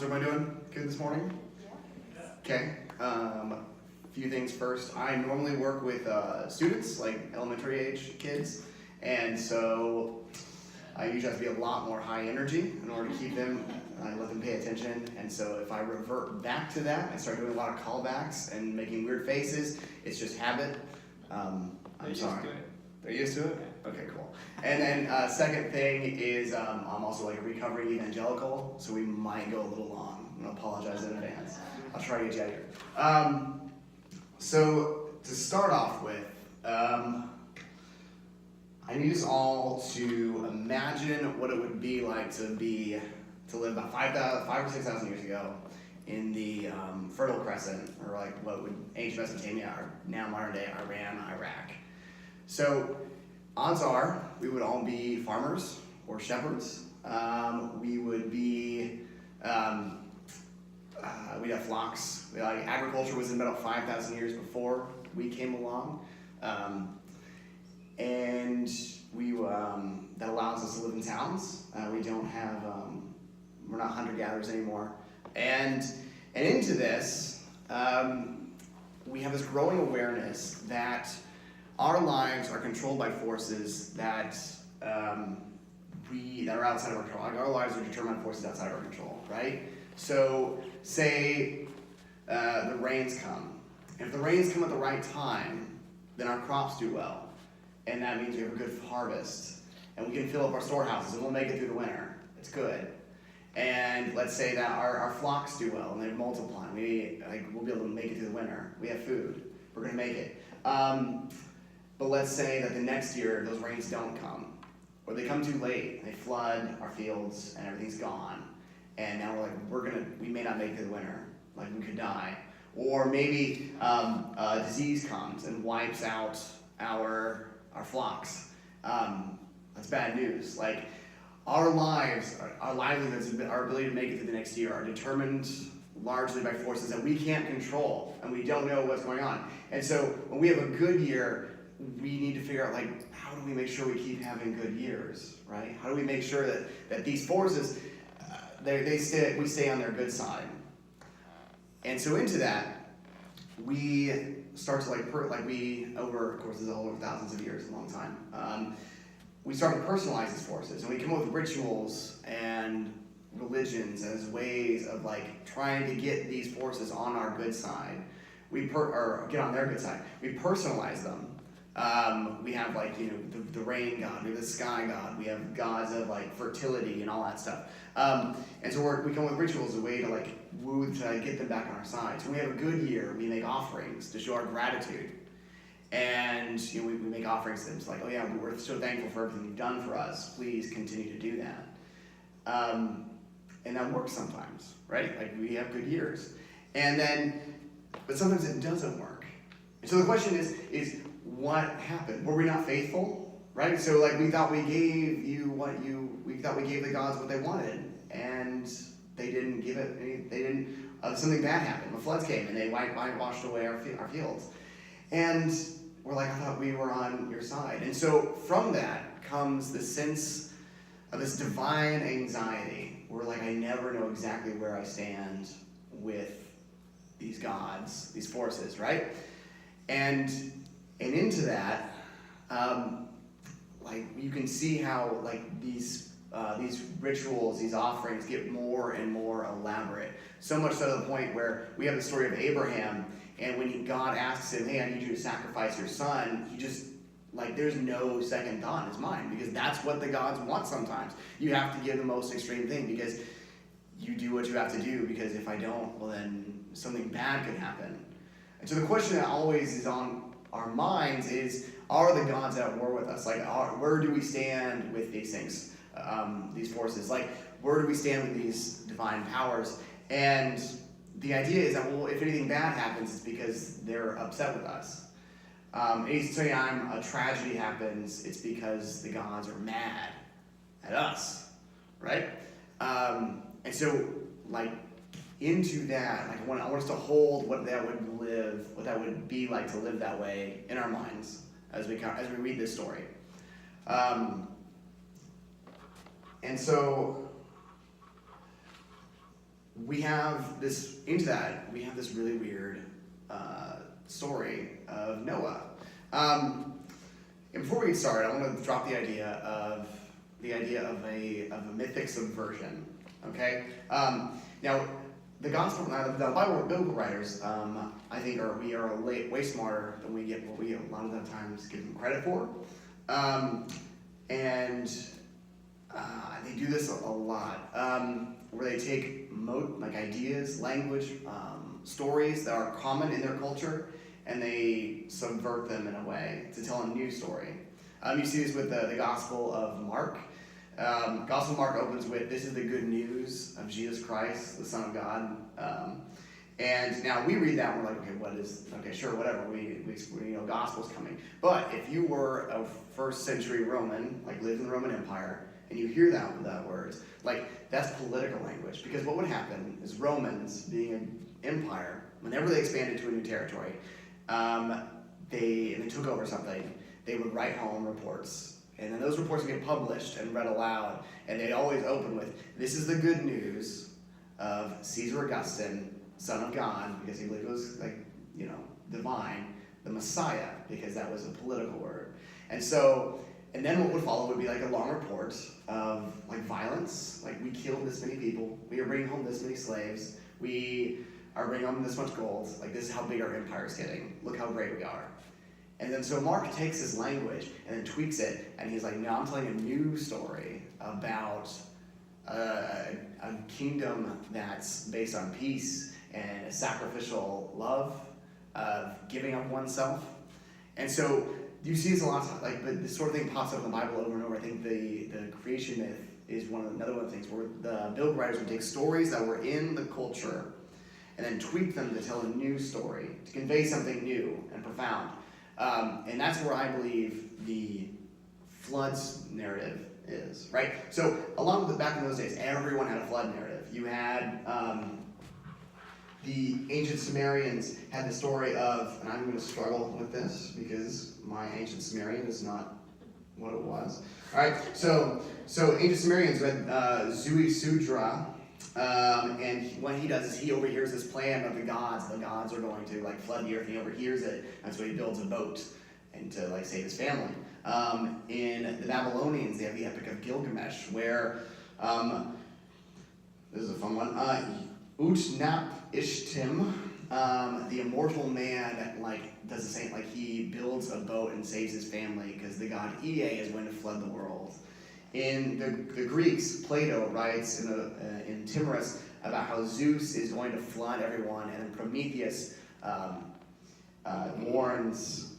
everybody doing? Good this morning? Yeah. Okay. Few things first. I normally work with students, like elementary age kids, and so I usually have to be a lot more high energy in order to keep them, let them pay attention. And so if I revert back to that, I start doing a lot of callbacks and making weird faces. It's just habit. I'm sorry. They're used to it? Okay, cool. And then second thing is I'm also like a recovering evangelical, so we might go a little long. I'm gonna apologize in advance. I'll try to get you out of here. So to start off with, I need us all to imagine what it would be like to live about 5,000 or 6,000 years ago in the Fertile Crescent, or like what would ancient Mesopotamia, or now modern day Iran, Iraq. So odds are we would all be farmers or shepherds. We would be, we'd have flocks. Like agriculture was about 5,000 years before we came along. And that allows us to live in towns. We don't have, we're not hunter-gatherers anymore. And into this, we have this growing awareness that our lives are controlled by forces that are outside of our control. Like our lives are determined by forces outside of our control, right? So say the rains come. If the rains come at the right time, then our crops do well. And that means we have a good harvest. And we can fill up our storehouses and we'll make it through the winter. It's good. And let's say that our flocks do well and they multiply. We'll be able to make it through the winter. We have food. We're going to make it. But let's say that the next year those rains don't come, or they come too late, they flood our fields and everything's gone. And now we're like, we may not make it through the winter, like we could die. Or maybe a disease comes and wipes out our flocks. That's bad news. Like our lives, our livelihoods, our ability to make it through the next year are determined largely by forces that we can't control and we don't know what's going on. And so when we have a good year, we need to figure out like, how do we make sure we keep having good years, right? How do we make sure that these forces, we stay on their good side? And so into that, we start to over, of course, this is all over thousands of years, a long time. We start to personalize these forces, and we come up with rituals and religions as ways of like trying to get these forces on our good side. Or get on their good side. We personalize them. We have the rain god, we have the sky god, we have gods of like fertility and all that stuff. And so we come up with rituals as a way to to get them back on our side. So when we have a good year, we make offerings to show our gratitude. And we make offerings to them. It's like, oh yeah, we're so thankful for everything you've done for us. Please continue to do that. And that works sometimes, right? Like we have good years. But sometimes it doesn't work. And so the question is what happened? Were we not faithful? Right? So we thought we gave the gods what they wanted, and they didn't give it. Something bad happened. The floods came and they washed away our fields. And we're like, I thought we were on your side. And so from that comes the sense of this divine anxiety. We're like, I never know exactly where I stand with these gods, these forces, right? And into that, you can see how these rituals, these offerings get more and more elaborate. So much so to the point where we have the story of Abraham, and when God asks him, hey, I need you to sacrifice your son, he just, there's no second thought in his mind, because that's what the gods want sometimes. You have to give the most extreme thing, because you do what you have to do, because if I don't, well then something bad could happen. And so the question that always is on our minds is, are the gods at war with us? Where do we stand with these things, these forces? Where do we stand with these divine powers? And the idea is that, well, if anything bad happens, it's because they're upset with us. Anytime a tragedy happens, it's because the gods are mad at us, right? And so, into that, I want us to hold what that would be like to live that way in our minds as we read this story. And so we have this really weird story of Noah. And before we get started, I want to drop the idea of a mythic subversion. Okay. Now, the gospel, the Bible, biblical writers, I think we are way smarter than we get what we a lot of the times give them credit for, and they do this a lot, where they take ideas, language, stories that are common in their culture, and they subvert them in a way to tell a new story. You see this with the Gospel of Mark. Gospel of Mark opens with, "This is the good news of Jesus Christ, the Son of God." And now we read that and we're like, okay, sure, whatever. We gospel's coming. But if you were a first century Roman, lived in the Roman Empire, and you hear that words, that's political language. Because what would happen is Romans, being an empire, whenever they expanded to a new territory, they took over something, they would write home reports. And then those reports would get published and read aloud. And they'd always open with, "This is the good news of Caesar Augustine, Son of God," because he believed it was divine, the Messiah, because that was a political word. And then what would follow would be a long report of violence, we killed this many people, we are bringing home this many slaves, we are bringing home this much gold, this is how big our empire is getting, look how great we are. And then so Mark takes this language and then tweaks it, and he's like, "No, I'm telling a new story about a kingdom that's based on peace and a sacrificial love of giving up oneself." And so you see this a lot of times, but this sort of thing pops up in the Bible over and over. I think the creation myth is another one of the things where the biblical writers would take stories that were in the culture and then tweak them to tell a new story, to convey something new and profound. And that's where I believe the floods narrative is, right? So back in those days, everyone had a flood narrative. You had the ancient Sumerians had the story of, and I'm going to struggle with this because my ancient Sumerian is not what it was. All right, so ancient Sumerians read Zui Sudra, and what he does is he overhears this plan of the gods. The gods are going to flood the earth, and he overhears it, and so he builds a boat and to save his family. In the Babylonians, they have the Epic of Gilgamesh, where this is a fun one. Utnap-Ishtim, the immortal man, does the same. He builds a boat and saves his family because the god Ea is going to flood the world. In the Greeks, Plato writes in Timorous about how Zeus is going to flood everyone, and then Prometheus warns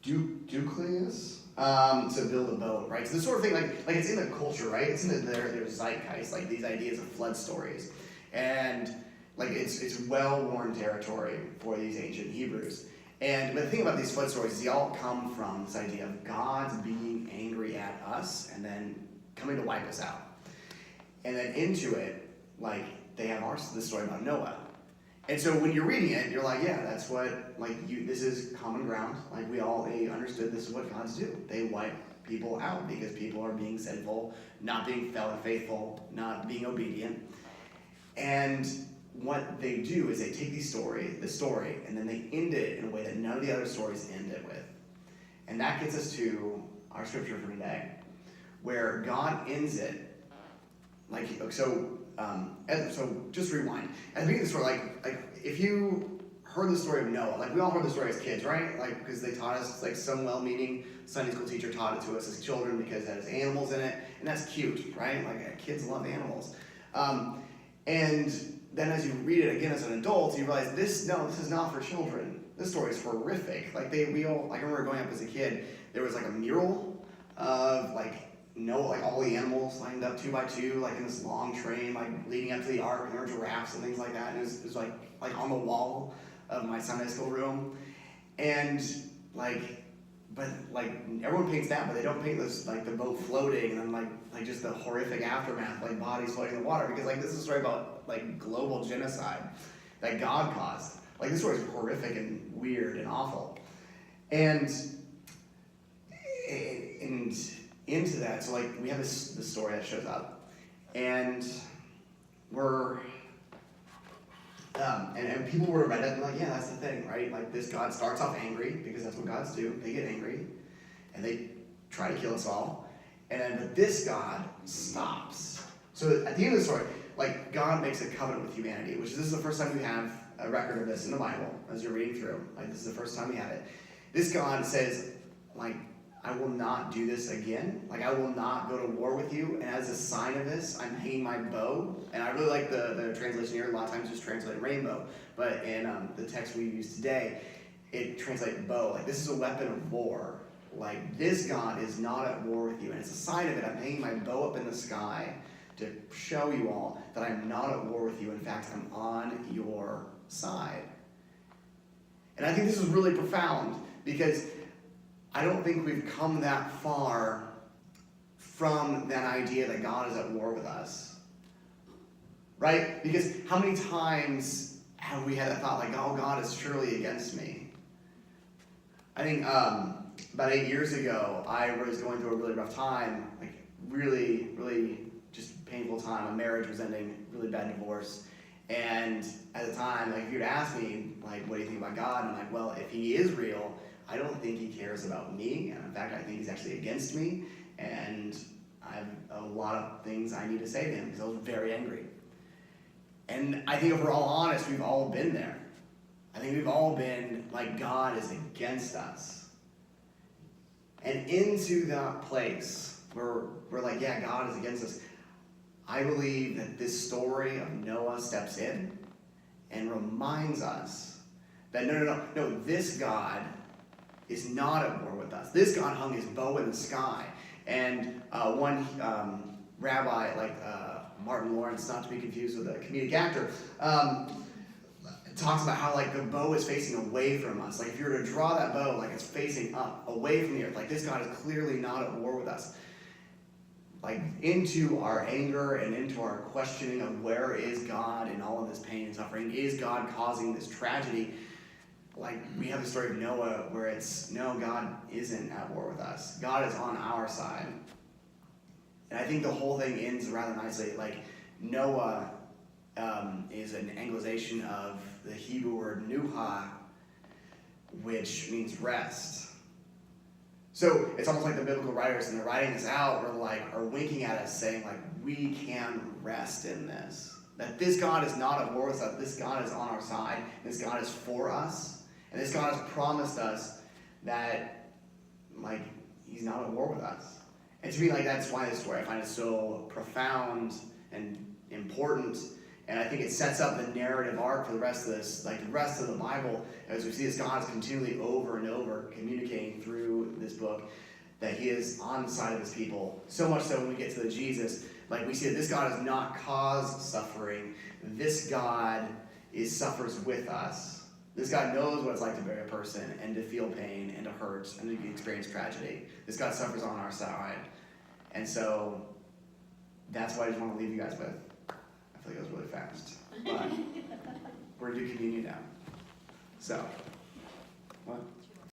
Ducleus to build a boat, right? So this sort of thing, it's in the culture, right? It's in their zeitgeist, these ideas of flood stories, and it's well-worn territory for these ancient Hebrews. But the thing about these flood stories is they all come from this idea of God being angry at us and then coming to wipe us out. And then into it, they have this story about Noah. And so when you're reading it, you're like, yeah, that's what, this is common ground. They understood this is what gods do. They wipe people out because people are being sinful, not being faithful, not being obedient. And what they do is they take the story, and then they end it in a way that none of the other stories end it with. And that gets us to our scripture for today, where God ends it so just rewind. At the beginning of the story, if you heard the story of Noah, we all heard the story as kids, right? Because they taught us, some well-meaning Sunday school teacher taught it to us as children because it has animals in it, and that's cute, right? Kids love animals. And then as you read it again as an adult, you realize this is not for children. This story is horrific. I remember growing up as a kid, there was a mural of all the animals lined up 2 by 2, in this long train, leading up to the ark, and there were giraffes and things like that. And it was on the wall of my Sunday school room. And but everyone paints that, but they don't paint this the boat floating and then just the horrific aftermath, bodies floating in the water, because this is a story about global genocide that God caused. This story is horrific and weird and awful. And into that, so we have this story that shows up, And we're, and people would have read it and like, yeah, that's the thing, right? Like this God starts off angry, because that's what gods do. They get angry, and they try to kill us all. And then, but this God stops. So at the end of the story, like God makes a covenant with humanity, which this is the first time we have a record of this in the Bible, as you're reading through. Like this is the first time we have it. This God says, like, I will not do this again. Like, I will not go to war with you. And as a sign of this, I'm hanging my bow. And I really like the translation here. A lot of times just translate rainbow. But in the text we use today, it translates bow. Like, this is a weapon of war. Like, this God is not at war with you. And it's a sign of it. I'm hanging my bow up in the sky to show you all that I'm not at war with you. In fact, I'm on your side. And I think this is really profound, because I don't think we've come that far from that idea that God is at war with us. Right? Because how many times have we had that thought like, oh, God is surely against me? I think about 8 years ago, I was going through a really rough time, like really, really just painful time. My marriage was ending, really bad divorce. And at the time, like if you'd asked me, like, what do you think about God? And I'm like, well, if he is real, I don't think he cares about me. And in fact, I think he's actually against me. And I have a lot of things I need to say to him, because I was very angry. And I think if we're all honest, we've all been there. I think we've all been like, God is against us. And into that place where we're like, yeah, God is against us, I believe that this story of Noah steps in and reminds us that no, this God is not at war with us. This God hung his bow in the sky. And one rabbi, like Martin Lawrence, not to be confused with a comedic actor, talks about how like the bow is facing away from us. Like if you were to draw that bow, like it's facing up, away from the earth. Like this God is clearly not at war with us. Like into our anger and into our questioning of where is God in all of this pain and suffering? Is God causing this tragedy? Like we have the story of Noah where it's, no, God isn't at war with us. God is on our side. And I think the whole thing ends rather nicely. Like Noah is an anglicization of the Hebrew word nuha, which means rest. So it's almost like the biblical writers, and they're writing this out, are winking at us, saying like, we can rest in this. That this God is not at war with us. This God is on our side. This God is for us. And this God has promised us that, like, he's not at war with us. And to me, like, that's why this story, I find it so profound and important. And I think it sets up the narrative arc for the rest of this, like the rest of the Bible, as we see this God is continually over and over communicating through this book that he is on the side of his people. So much so when we get to the Jesus, like we see that this God has not caused suffering. This God suffers with us. This God knows what it's like to bury a person and to feel pain and to hurt and to experience tragedy. This God suffers on our side. And so that's what I just want to leave you guys with. I feel like that was really fast. But we're going to do communion now. So, what?